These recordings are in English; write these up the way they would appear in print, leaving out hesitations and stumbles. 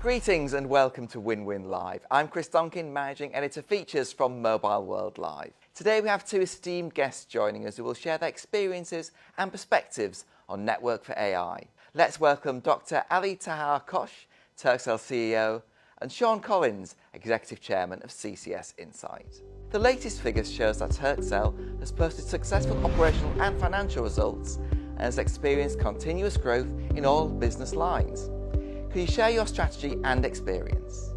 Greetings and welcome to Win-Win Live. I'm Chris Donkin, Managing Editor Features from Mobile World Live. Today we have two esteemed guests joining us who will share their experiences and perspectives on Network for AI. Let's welcome Dr. Ali Tahar Kosh, Turkcell CEO, and Sean Collins, Executive Chairman of CCS Insight. The latest figures shows that Turkcell has posted successful operational and financial results and has experienced continuous growth in all business lines. Could you share your strategy and experience?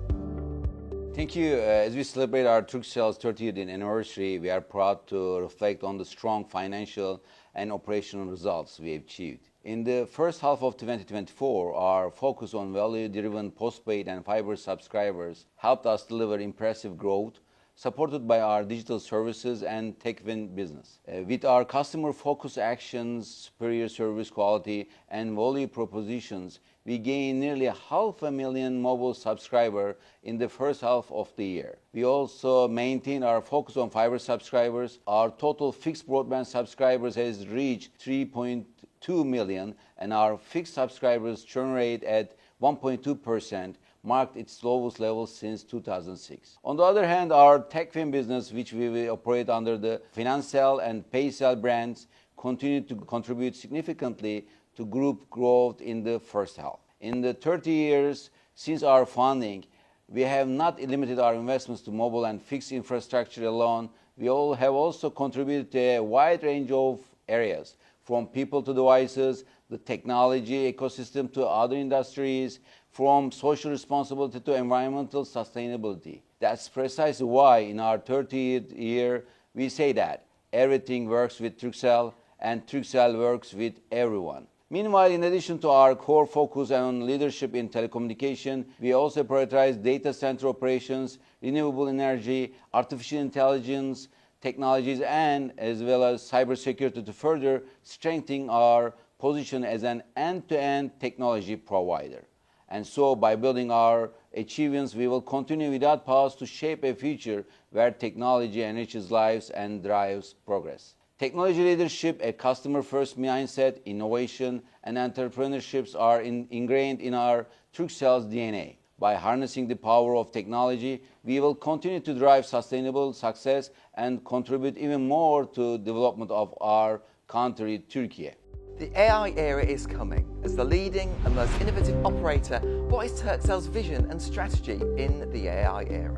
Thank you. As we celebrate our Turkcell's 30th anniversary, we are proud to reflect on the strong financial and operational results we have achieved. In the first half of 2024, our focus on value-driven postpaid and fiber subscribers helped us deliver impressive growth, supported by our digital services and TechWin business. With our customer-focused actions, superior service quality, and value propositions, we gained nearly 500,000 mobile subscribers in the first half of the year. We also maintained our focus on fiber subscribers. Our total fixed broadband subscribers has reached 3.2 million, and our fixed subscribers churn rate at 1.2% marked its lowest level since 2006. On the other hand, our TechWin business, which we will operate under the Financell and PayCell brands, continued to contribute significantly to group growth in the first half. In the 30 years since our founding, we have not limited our investments to mobile and fixed infrastructure alone. We all have also contributed to a wide range of areas, from people to devices, the technology ecosystem to other industries, from social responsibility to environmental sustainability. That's precisely why in our 30th year, we say that everything works with Turkcell and Turkcell works with everyone. Meanwhile, in addition to our core focus on leadership in telecommunication, we also prioritize data center operations, renewable energy, artificial intelligence, technologies, and as well as cybersecurity to further strengthen our position as an end-to-end technology provider. And so, by building our achievements, we will continue without pause to shape a future where technology enriches lives and drives progress. Technology leadership, a customer-first mindset, innovation, and entrepreneurship are ingrained in our Turkcell's DNA. By harnessing the power of technology, we will continue to drive sustainable success and contribute even more to the development of our country, Turkey. The AI era is coming. As the leading and most innovative operator, what is Turkcell's vision and strategy in the AI era?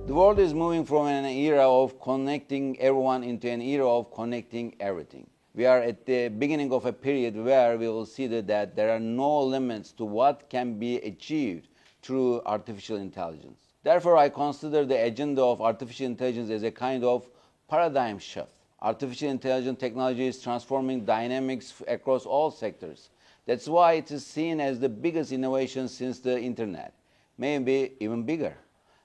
The world is moving from an era of connecting everyone into an era of connecting everything. We are at the beginning of a period where we will see that there are no limits to what can be achieved through artificial intelligence. Therefore, I consider the agenda of artificial intelligence as a kind of paradigm shift. Artificial intelligence technology is transforming dynamics across all sectors. That's why it is seen as the biggest innovation since the internet, maybe even bigger.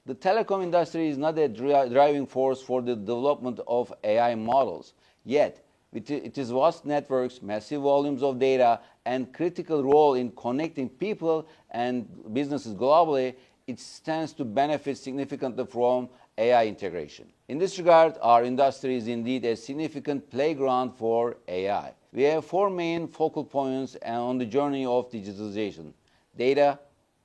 The telecom industry is not a driving force for the development of AI models. Yet, with its vast networks, massive volumes of data, and critical role in connecting people and businesses globally, it stands to benefit significantly from AI integration. In this regard, our industry is indeed a significant playground for AI. We have four main focal points on the journey of digitalization: data,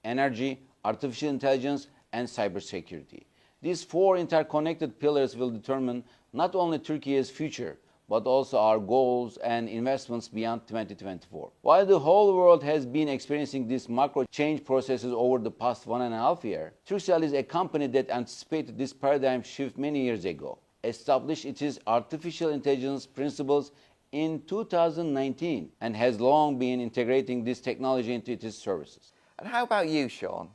energy, artificial intelligence, and cybersecurity. These four interconnected pillars will determine not only Turkey's future, but also our goals and investments beyond 2024. While the whole world has been experiencing these macro change processes over the past 1.5 years, Turkcell is a company that anticipated this paradigm shift many years ago, established its artificial intelligence principles in 2019, and has long been integrating this technology into its services. And how about you, Sean?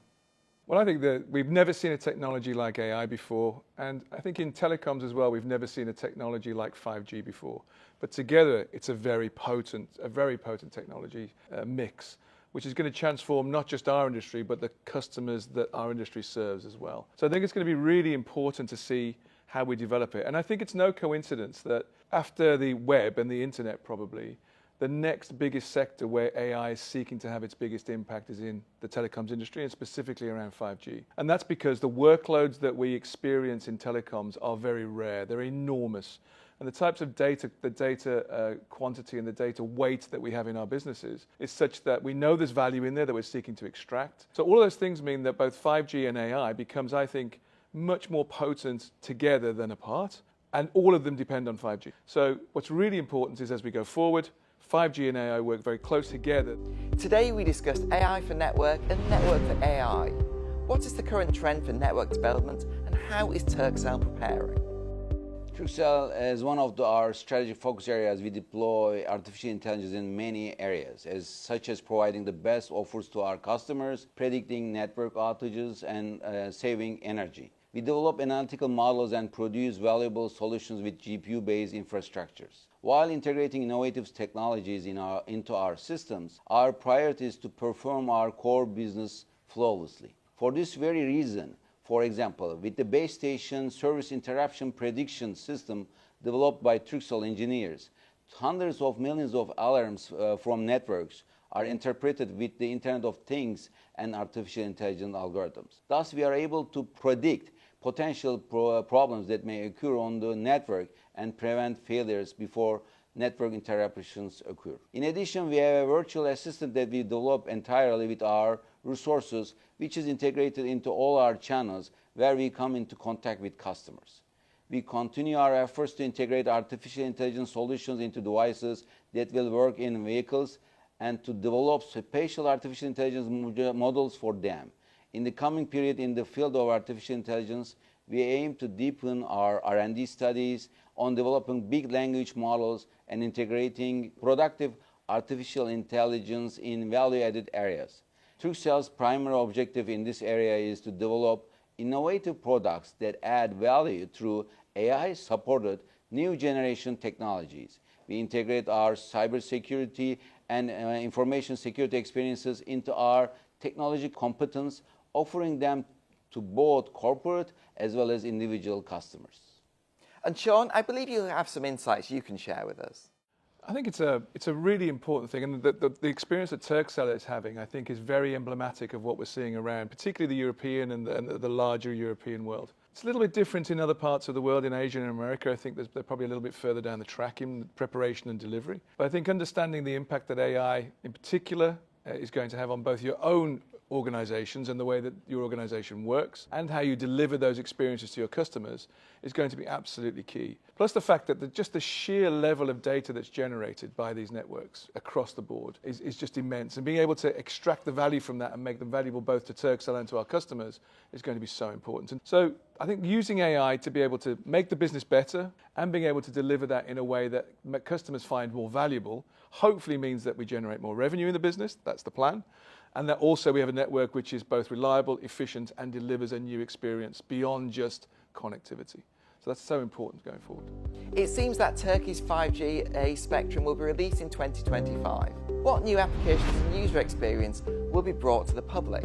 Well, I think that we've never seen a technology like AI before, and I think in telecoms as well, we've never seen a technology like 5G before. But together, it's a very potent technology mix, which is going to transform not just our industry, but the customers that our industry serves as well. So I think it's going to be really important to see how we develop it. And I think it's no coincidence that after the web and the internet probably, the next biggest sector where AI is seeking to have its biggest impact is in the telecoms industry, and specifically around 5G. And that's because the workloads that we experience in telecoms are very rare. They're enormous. And the types of data, the data quantity and the data weight that we have in our businesses is such that we know there's value in there that we're seeking to extract. So all of those things mean that both 5G and AI becomes, I think, much more potent together than apart. And all of them depend on 5G. So what's really important is as we go forward, 5G and AI work very close together. Today we discussed AI for network and network for AI. What is the current trend for network development and how is Turkcell preparing? Turkcell, as one of our strategic focus areas, we deploy artificial intelligence in many areas, such as providing the best offers to our customers, predicting network outages, and saving energy. We develop analytical models and produce valuable solutions with GPU-based infrastructures. While integrating innovative technologies into our systems, our priority is to perform our core business flawlessly. For this very reason, for example, with the base station service interruption prediction system developed by Turkcell engineers, hundreds of millions of alarms from networks are interpreted with the Internet of Things and artificial intelligence algorithms. Thus, we are able to predict potential problems that may occur on the network and prevent failures before network interruptions occur. In addition, we have a virtual assistant that we develop entirely with our resources, which is integrated into all our channels where we come into contact with customers. We continue our efforts to integrate artificial intelligence solutions into devices that will work in vehicles and to develop spatial artificial intelligence models for them. In the coming period in the field of artificial intelligence, we aim to deepen our R&D studies on developing big language models and integrating productive artificial intelligence in value-added areas. Turkcell's primary objective in this area is to develop innovative products that add value through AI-supported new generation technologies. We integrate our cybersecurity and information security experiences into our technology competence, offering them to both corporate as well as individual customers. And Sean, I believe you have some insights you can share with us. I think it's a really important thing, and the experience that Turkcell is having, I think, is very emblematic of what we're seeing around, particularly the European and the larger European world. It's a little bit different in other parts of the world, in Asia and America. I think they're probably a little bit further down the track in preparation and delivery. But I think understanding the impact that AI in particular is going to have on both your own organizations and the way that your organization works and how you deliver those experiences to your customers is going to be absolutely key. Plus the fact that just the sheer level of data that's generated by these networks across the board is just immense, and being able to extract the value from that and make them valuable both to Turkcell and to our customers is going to be so important. And so I think using AI to be able to make the business better and being able to deliver that in a way that customers find more valuable hopefully means that we generate more revenue in the business. That's the plan. And that also we have a network which is both reliable, efficient, and delivers a new experience beyond just connectivity. So that's so important going forward. It seems that Turkey's 5G spectrum will be released in 2025. What new applications and user experience will be brought to the public?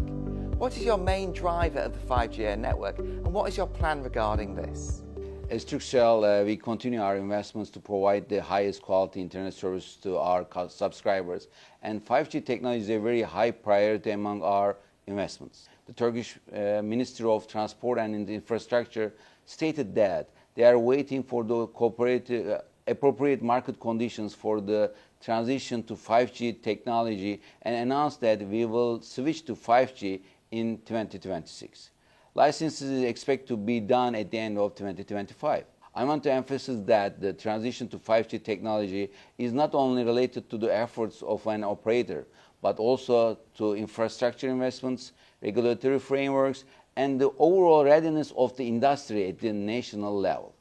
What is your main driver of the 5G network, and what is your plan regarding this? As Turkcell, we continue our investments to provide the highest quality internet service to our subscribers, and 5G technology is a very high priority among our investments. The Turkish Ministry of Transport and Infrastructure stated that they are waiting for the appropriate market conditions for the transition to 5G technology and announced that we will switch to 5G in 2026. Licenses is expected to be done at the end of 2025. I want to emphasize that the transition to 5G technology is not only related to the efforts of an operator, but also to infrastructure investments, regulatory frameworks, and the overall readiness of the industry at the national level.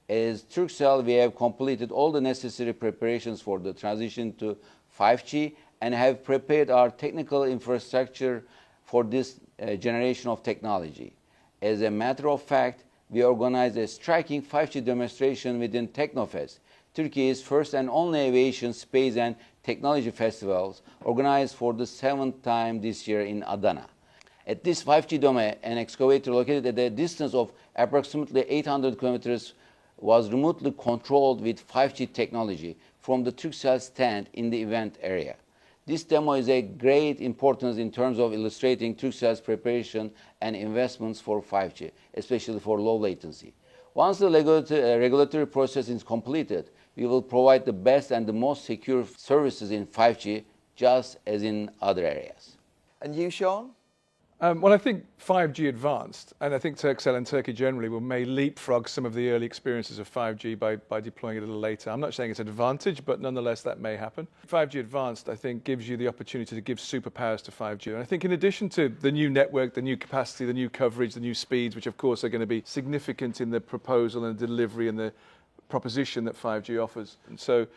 As Turkcell, we have completed all the necessary preparations for the transition to 5G and have prepared our technical infrastructure for this generation of technology. As a matter of fact, we organized a striking 5G demonstration within Teknofest, Turkey's first and only aviation, space and technology festivals, organized for the 7th time this year in Adana. At this 5G dome, an excavator located at a distance of approximately 800 kilometers was remotely controlled with 5G technology from the Turkcell stand in the event area. This demo is a great importance in terms of illustrating Turkcell's preparation and investments for 5G, especially for low latency. Once the regulatory process is completed, we will provide the best and the most secure services in 5G, just as in other areas. And you, Sean? Well, I think 5G advanced, and I think Turkcell and Turkey generally may leapfrog some of the early experiences of 5G by deploying it a little later. I'm not saying it's an advantage, but nonetheless that may happen. 5G advanced, I think, gives you the opportunity to give superpowers to 5G. And I think in addition to the new network, the new capacity, the new coverage, the new speeds, which of course are going to be significant in the proposal and delivery and the proposition that 5G offers. And so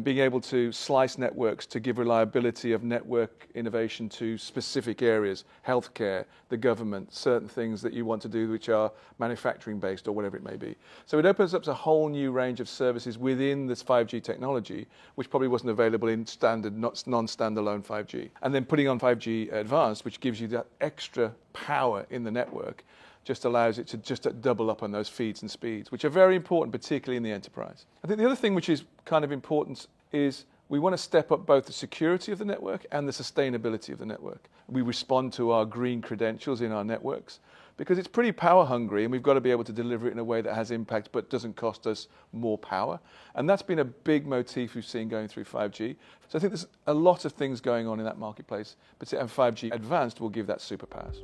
being able to slice networks to give reliability of network innovation to specific areas, healthcare, the government, certain things that you want to do which are manufacturing based or whatever it may be. So it opens up a whole new range of services within this 5G technology, which probably wasn't available in standard, non-standalone 5G. And then putting on 5G advanced, which gives you that extra power in the network, just allows it to just double up on those feeds and speeds, which are very important, particularly in the enterprise. I think the other thing which is kind of important is we want to step up both the security of the network and the sustainability of the network. We respond to our green credentials in our networks because it's pretty power hungry and we've got to be able to deliver it in a way that has impact but doesn't cost us more power. And that's been a big motif we've seen going through 5G. So I think there's a lot of things going on in that marketplace, but 5G advanced will give that superpowers.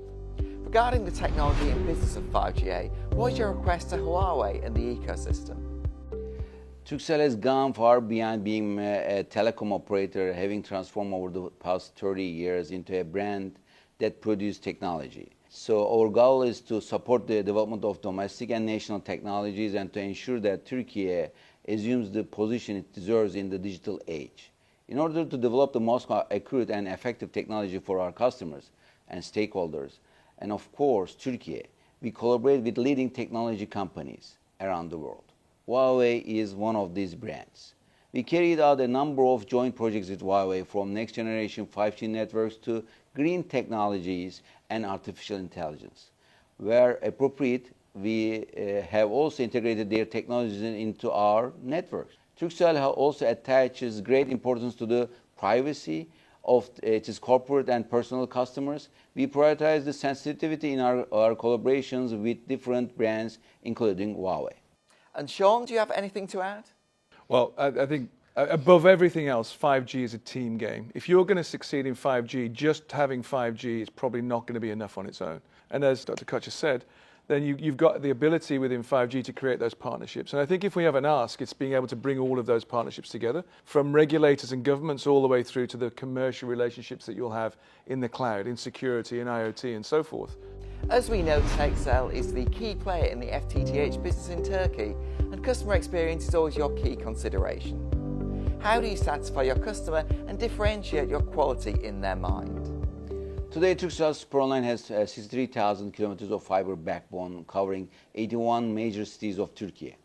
Regarding the technology and business of 5G, what is your request to Huawei and the ecosystem? Turkcell has gone far beyond being a telecom operator, having transformed over the past 30 years into a brand that produces technology. So our goal is to support the development of domestic and national technologies and to ensure that Turkey assumes the position it deserves in the digital age. In order to develop the most accurate and effective technology for our customers and stakeholders, and of course, Turkey, we collaborate with leading technology companies around the world. Huawei is one of these brands. We carried out a number of joint projects with Huawei, from next generation 5G networks to green technologies and artificial intelligence. Where appropriate, we have also integrated their technologies into our networks. Turkcell also attaches great importance to the privacy of its corporate and personal customers. We prioritize the sensitivity in our collaborations with different brands, including Huawei. And Sean, do you have anything to add? Well, I think above everything else, 5G is a team game. If you're going to succeed in 5G, just having 5G is probably not going to be enough on its own. And as Dr. Kocher said, then you've got the ability within 5G to create those partnerships. And I think if we have an ask, it's being able to bring all of those partnerships together, from regulators and governments all the way through to the commercial relationships that you'll have in the cloud, in security, in IoT, and so forth. As we know, Turkcell is the key player in the FTTH business in Turkey, and customer experience is always your key consideration. How do you satisfy your customer and differentiate your quality in their mind? Today, Turkcell Superonline has 63,000 kilometers of fiber backbone covering 81 major cities of Turkey.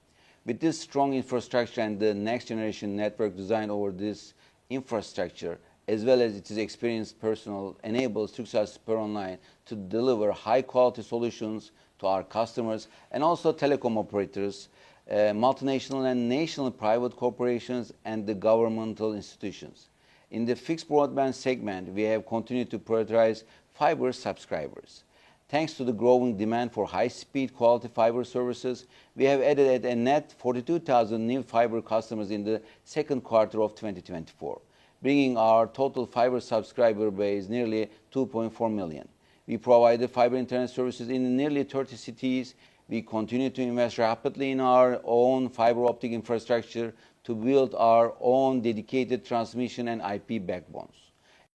With this strong infrastructure and the next generation network designed over this infrastructure, as well as its experienced personnel, enables Turkcell Superonline to deliver high quality solutions to our customers and also telecom operators, multinational and national private corporations, and the governmental institutions. In the fixed broadband segment, we have continued to prioritize fiber subscribers. Thanks to the growing demand for high-speed quality fiber services, we have added a net 42,000 new fiber customers in the second quarter of 2024, bringing our total fiber subscriber base nearly 2.4 million. We provide the fiber internet services in nearly 30 cities. We continue to invest rapidly in our own fiber optic infrastructure to build our own dedicated transmission and IP backbones.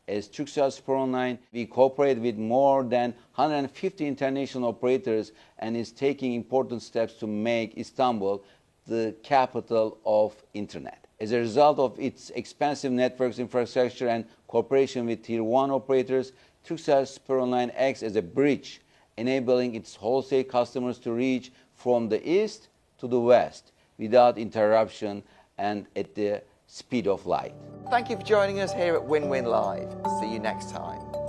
As Turkcell Superonline, we cooperate with more than 150 international operators and is taking important steps to make Istanbul the capital of Internet. As a result of its expansive networks infrastructure and cooperation with Tier 1 operators, Turkcell Superonline acts as a bridge, enabling its wholesale customers to reach from the east to the west without interruption and at the speed of light. Thank you for joining us here at Win Win Live. See you next time.